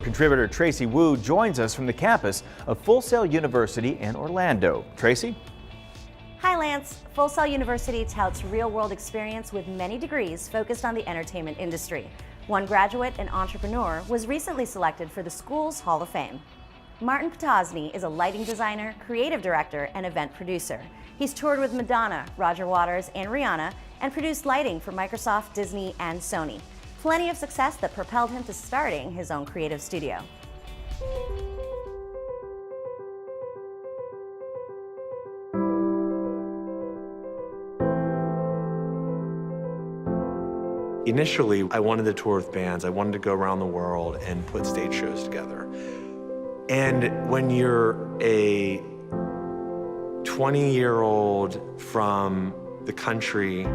contributor Tracy Wu joins us from the campus of Full Sail University in Orlando. Tracy? Hi Lance. Full Sail University touts real-world experience with many degrees focused on the entertainment industry. One graduate and entrepreneur was recently selected for the school's Hall of Fame. Martin Potosny is a lighting designer, creative director, and event producer. He's toured with Madonna, Roger Waters, and Rihanna, and produced lighting for Microsoft, Disney, and Sony. Plenty of success that propelled him to starting his own creative studio. Initially, I wanted to tour with bands. I wanted to go around the world and put stage shows together. And when you're a 20-year-old from the country,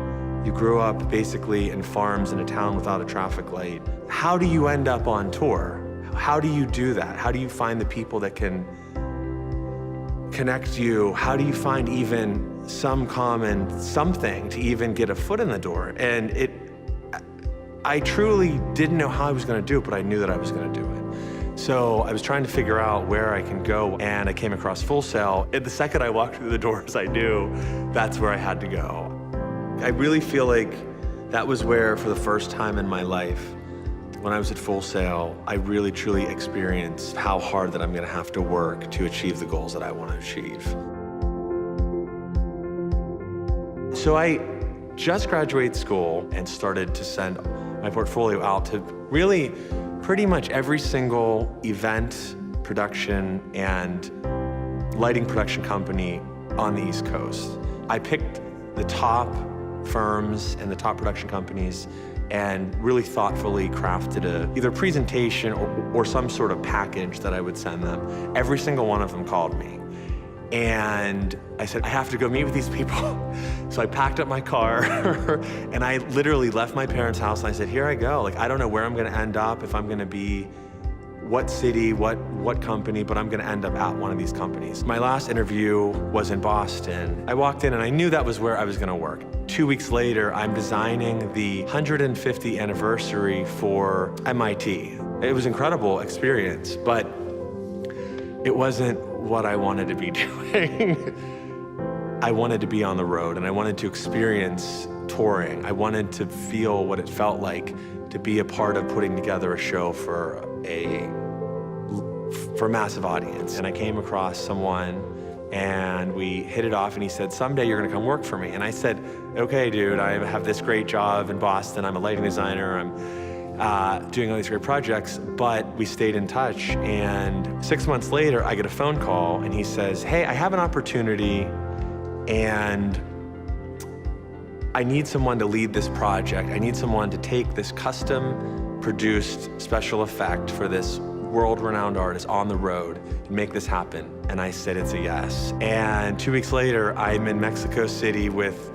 you grew up basically in farms in a town without a traffic light, how do you end up on tour? How do you do that? How do you find the people that can connect you? How do you find even some common something to even get a foot in the door? And I truly didn't know how I was gonna do it, but I knew that I was gonna do it. So I was trying to figure out where I can go, and I came across Full Sail. And the second I walked through the doors, I knew that's where I had to go. I really feel like that was where, for the first time in my life, when I was at Full Sail, I really truly experienced how hard that I'm gonna have to work to achieve the goals that I wanna achieve. So I just graduated school and started to send my portfolio out to really pretty much every single event, production, and lighting production company on the East Coast. I picked the top firms and the top production companies and really thoughtfully crafted either a presentation or some sort of package that I would send them. Every single one of them called me. And I said, I have to go meet with these people. So I packed up my car and I literally left my parents' house and I said, here I go. Like, I don't know where I'm gonna end up, if I'm gonna be, what city, what company, but I'm gonna end up at one of these companies. My last interview was in Boston. I walked in and I knew that was where I was gonna work. 2 weeks later, I'm designing the 150th anniversary for MIT. It was an incredible experience, but it wasn't what I wanted to be doing. I wanted to be on the road and I wanted to experience touring. I wanted to feel what it felt like to be a part of putting together a show for a massive audience. And I came across someone and we hit it off and he said, someday you're gonna come work for me. And I said, okay, dude, I have this great job in Boston. I'm a lighting designer. I'm doing all these great projects, but we stayed in touch. And 6 months later, I get a phone call and he says, hey, I have an opportunity and I need someone to lead this project. I need someone to take this custom produced special effect for this world-renowned artist on the road and make this happen. And I said, it's a yes. And 2 weeks later, I'm in Mexico City with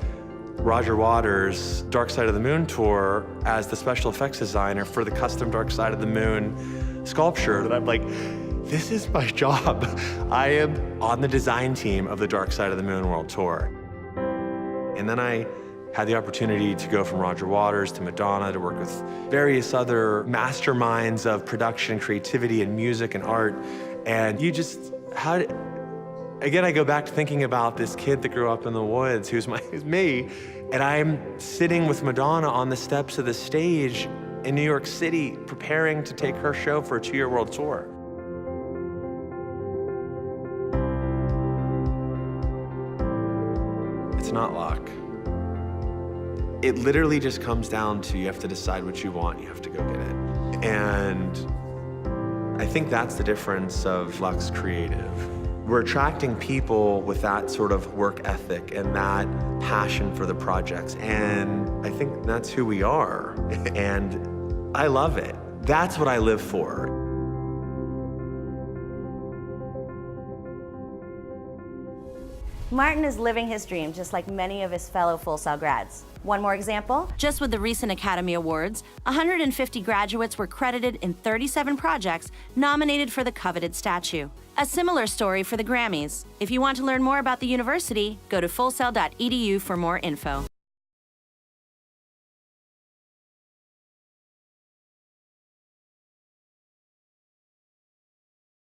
Roger Waters' Dark Side of the Moon tour as the special effects designer for the custom Dark Side of the Moon sculpture. And I'm like, this is my job. I am on the design team of the Dark Side of the Moon World Tour. And then I had the opportunity to go from Roger Waters to Madonna to work with various other masterminds of production, creativity, and music and art. And you just, again, I go back to thinking about this kid that grew up in the woods, who's me, and I'm sitting with Madonna on the steps of the stage in New York City, preparing to take her show for a 2-year world tour. It's not luck. It literally just comes down to you have to decide what you want, you have to go get it. And I think that's the difference of Lux Creative. We're attracting people with that sort of work ethic and that passion for the projects. And I think that's who we are. And I love it. That's what I live for. Martin is living his dream just like many of his fellow Full Sail grads. One more example, just with the recent Academy Awards, 150 graduates were credited in 37 projects nominated for the coveted statue. A similar story for the Grammys. If you want to learn more about the university, go to fullsail.edu for more info.